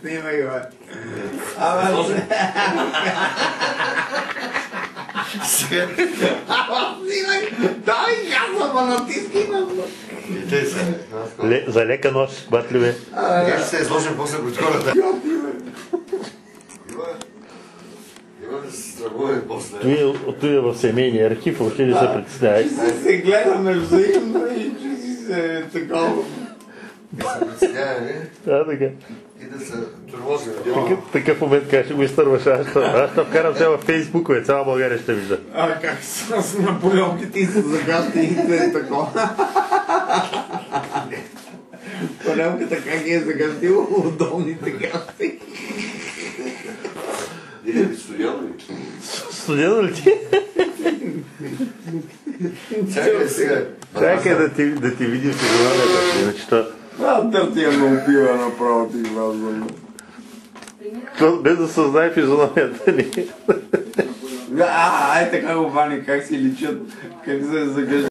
Снимай го. Ама снимай. Дай газа, ма натиски на... За лека нощ, батлюбе. Как ще се изложим после пред хората? Има да се страхуваме после. Той е в семейния архив, въобще не се представя. Ще се гледаме взаимно и че си се такова. Да се представяме Така. и да се тормозим. Такъв момент как ще го изтърваш. Аз ще вкарам сега във Фейсбук, цяла България ще вижда. Как с Наполеонките и с загащените е такова. Наполеонката как е загащила удобните гащи. Студено ли? Студено ли ти? Чакай сега. Чакай да ти видим физиономията. Иначе то... Търтия ме убива направо ти извазвам. Без да съзнае физиономията ни. Ай така го вани, как си личат, как се загъжда.